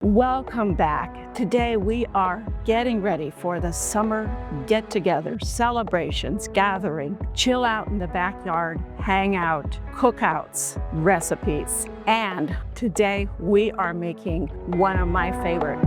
Welcome back. Today we are getting ready for the summer get-together, celebrations, gathering, chill out in the backyard, hang out, cookouts, recipes. And today we are making one of my favorite.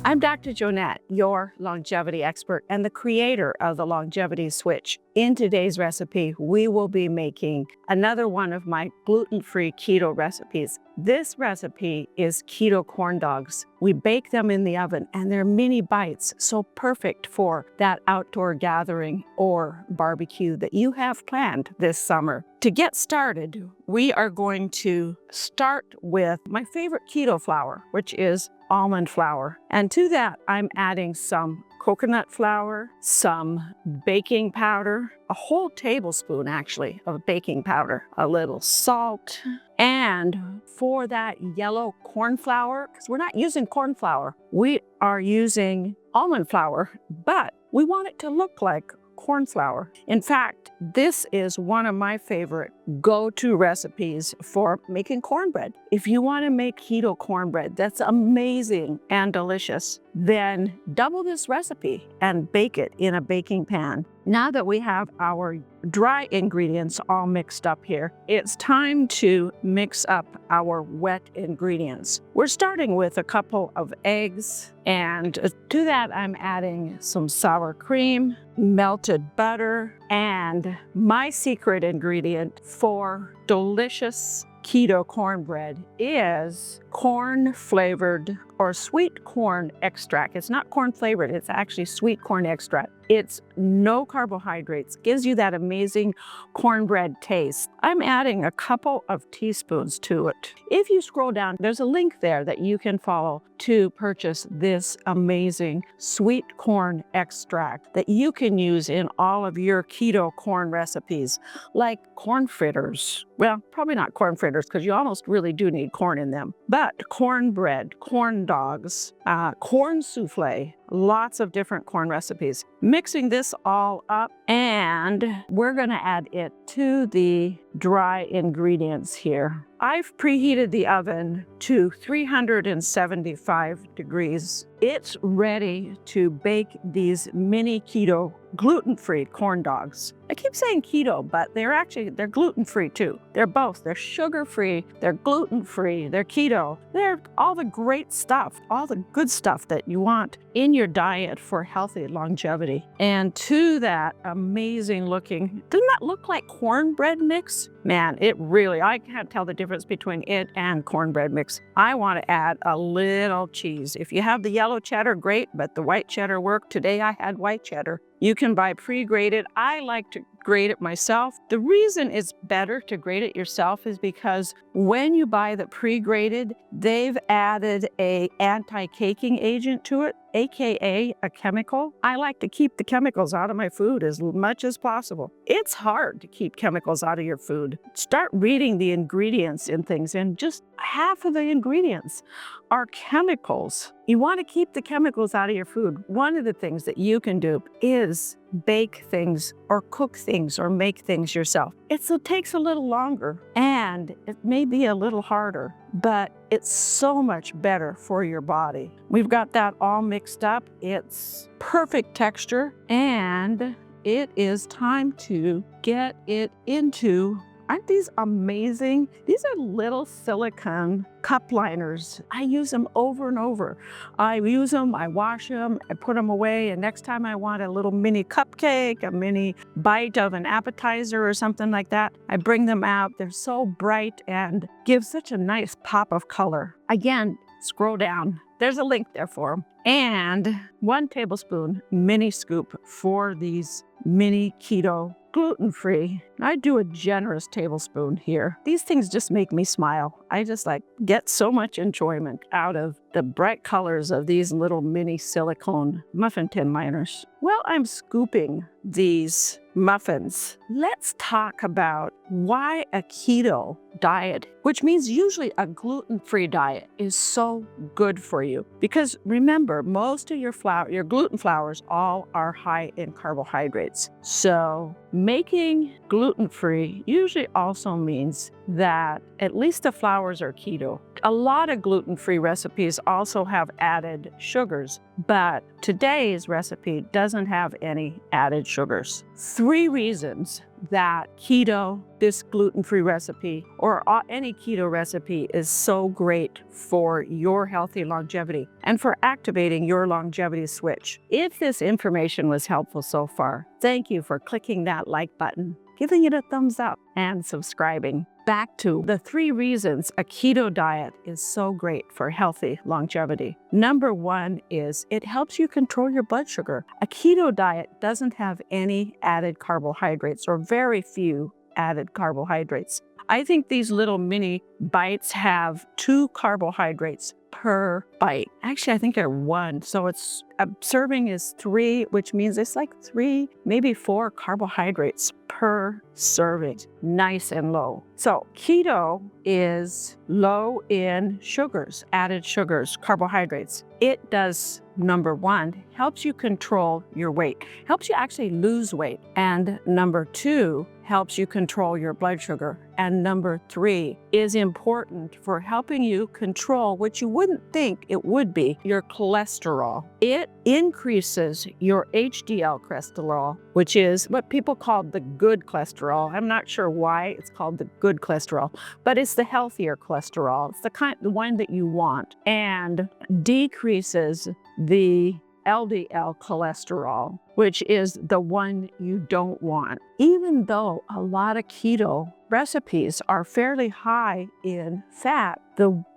I'm Dr. Joanette, your longevity expert and the creator of the Longevity Switch. In today's recipe, we will be making another one of my gluten-free keto recipes. This recipe is keto corn dogs. We bake them in the oven and they're mini bites, so perfect for that outdoor gathering or barbecue that you have planned this summer. To get started, we are going to start with my favorite keto flour, which is almond flour. And to that, I'm adding some coconut flour, some baking powder, a whole tablespoon actually of baking powder, a little salt, and for that yellow corn flour, because we're not using corn flour, we are using almond flour, but we want it to look like corn flour. In fact, this is one of my favorite go-to recipes for making cornbread. If you want to make keto cornbread that's amazing and delicious, then double this recipe and bake it in a baking pan. Now that we have our dry ingredients all mixed up here, it's time to mix up our wet ingredients. We're starting with a couple of eggs, and to that I'm adding some sour cream, melted butter, and my secret ingredient for delicious keto cornbread is corn flavored or sweet corn extract. It's not corn flavored, it's actually sweet corn extract. It's no carbohydrates, gives you that amazing cornbread taste. I'm adding a couple of teaspoons to it. If you scroll down, there's a link there that you can follow to purchase this amazing sweet corn extract that you can use in all of your keto corn recipes, like corn fritters. Well, probably not corn fritters because you almost really do need corn in them, but cornbread, corn dogs, corn souffle, lots of different corn recipes. Mixing this all up, and we're gonna add it to the dry ingredients here. I've preheated the oven to 375 degrees. It's ready to bake these mini keto gluten-free corn dogs. I keep saying keto, but they're gluten-free too. They're both. They're sugar-free, they're gluten-free, they're keto. They're all the great stuff, all the good stuff that you want in your diet for healthy longevity. And to that amazing looking, doesn't that look like cornbread mix? Man, I can't tell the difference between it and cornbread mix. I want to add a little cheese. If you have the yellow cheddar, great, but the white cheddar worked. Today I had white cheddar. You can buy pre-grated. I like to grate it myself. The reason it's better to grate it yourself is because when you buy the pre-grated, they've added an anti-caking agent to it, AKA a chemical. I like to keep the chemicals out of my food as much as possible. It's hard to keep chemicals out of your food. Start reading the ingredients in things, and just half of the ingredients are chemicals. You want to keep the chemicals out of your food. One of the things that you can do is bake things or cook things or make things yourself. It takes a little longer and it may be a little harder, but it's so much better for your body. We've got that all mixed up. It's perfect texture, and it is time to get it into. Aren't these amazing? These are little silicone cup liners. I use them over and over. I use them, I wash them, I put them away, and next time I want a little mini cupcake, a mini bite of an appetizer or something like that, I bring them out. They're so bright and give such a nice pop of color. Again, scroll down. There's a link there for them. And 1 tablespoon mini scoop for these mini keto gluten-free. I do a generous tablespoon here. These things just make me smile. I just get so much enjoyment out of the bright colors of these little mini silicone muffin tin liners. Well, I'm scooping these muffins. Let's talk about why a keto diet, which means usually a gluten-free diet, is so good for you. Because remember, most of your gluten flours all are high in carbohydrates. So making gluten-free usually also means that at least the flours are keto. A lot of gluten-free recipes also have added sugars, but today's recipe doesn't have any added sugars. 3 reasons that this gluten-free recipe, or any keto recipe, is so great for your healthy longevity and for activating your longevity switch. If this information was helpful so far, thank you for clicking that like button, giving it a thumbs up, and subscribing. Back to the 3 reasons a keto diet is so great for healthy longevity. Number 1 is it helps you control your blood sugar. A keto diet doesn't have any added carbohydrates, or very few added carbohydrates. I think these little mini bites have 2 carbohydrates per bite. Actually, I think they're 1. So a serving is 3, which means it's like 3, maybe 4 carbohydrates per serving. Nice and low. So keto is low in sugars, added sugars, carbohydrates. It does, number 1, helps you control your weight, helps you actually lose weight. And number 2, helps you control your blood sugar. And number 3 is important for helping you control what you wouldn't think it would be, your cholesterol. It increases your HDL cholesterol, which is what people call the good cholesterol. I'm not sure why it's called the good cholesterol, but it's the healthier cholesterol. It's the one that you want, and decreases the LDL cholesterol, which is the one you don't want. Even though a lot of keto recipes are fairly high in fat,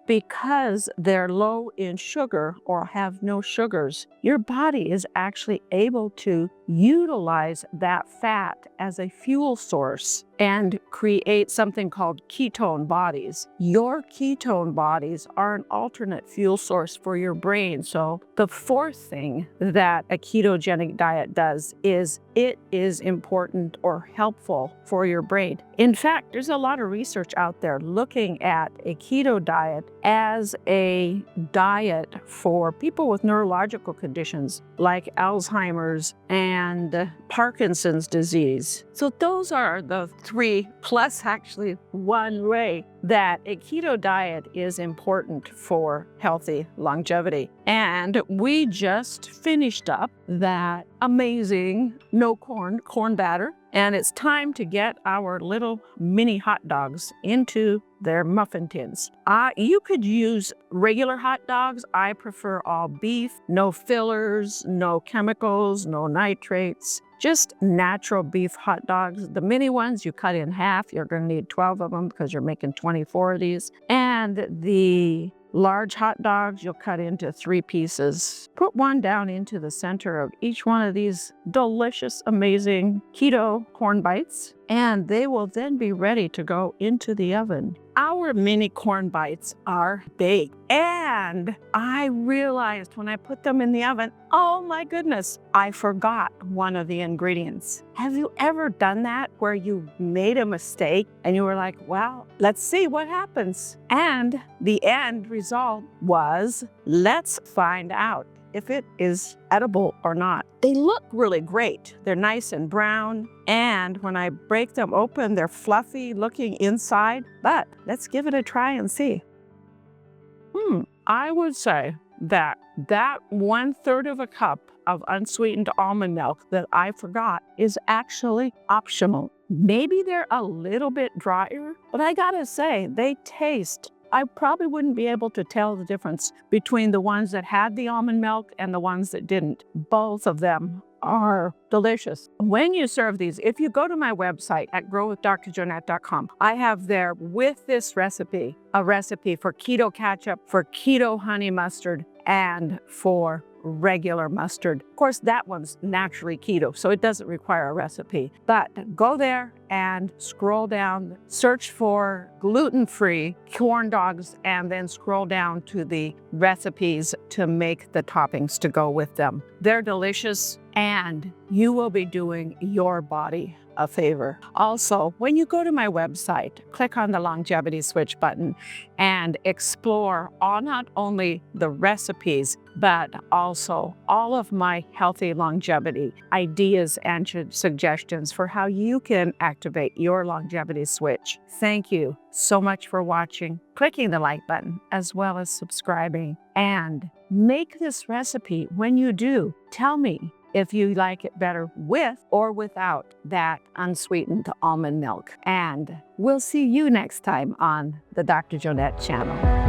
because they're low in sugar or have no sugars, your body is actually able to utilize that fat as a fuel source and create something called ketone bodies. Your ketone bodies are an alternate fuel source for your brain. So the 4th thing that a ketogenic diet does is it is important or helpful for your brain. In fact, there's a lot of research out there looking at a keto diet as a diet for people with neurological conditions like Alzheimer's and Parkinson's disease. So those are the 3, plus actually 1 way that a keto diet is important for healthy longevity. And we just finished up that amazing no corn batter. And it's time to get our little mini hot dogs into their muffin tins. You could use regular hot dogs. I prefer all beef, no fillers, no chemicals, no nitrates, just natural beef hot dogs. The mini ones you cut in half. You're going to need 12 of them because you're making 24 of these. And the large hot dogs, you'll cut into 3 pieces. Put one down into the center of each one of these delicious, amazing keto corn bites, and they will then be ready to go into the oven. Our mini corn bites are baked, and I realized when I put them in the oven, oh my goodness, I forgot one of the ingredients. Have you ever done that where you made a mistake and you were like, well, let's see what happens? And the end result was, let's find out if it is edible or not. They look really great. They're nice and brown, and when I break them open, they're fluffy looking inside, but let's give it a try and see. I would say that 1/3 of a cup of unsweetened almond milk that I forgot is actually optional. Maybe they're a little bit drier, but I gotta say, they taste, I probably wouldn't be able to tell the difference between the ones that had the almond milk and the ones that didn't. Both of them are delicious. When you serve these, if you go to my website at growwithdrjoanette.com, I have there with this recipe, a recipe for keto ketchup, for keto honey mustard, and for regular mustard. Of course, that one's naturally keto, so it doesn't require a recipe. But go there and scroll down, search for gluten-free corn dogs, and then scroll down to the recipes to make the toppings to go with them. They're delicious, and you will be doing your body a favor. Also, when you go to my website, click on the Longevity Switch button and explore not only the recipes, but also all of my healthy longevity ideas and suggestions for how you can activate your longevity switch. Thank you so much for watching, clicking the like button, as well as subscribing. And make this recipe. When you do, tell me if you like it better with or without that unsweetened almond milk. And we'll see you next time on the Dr. Joanette channel.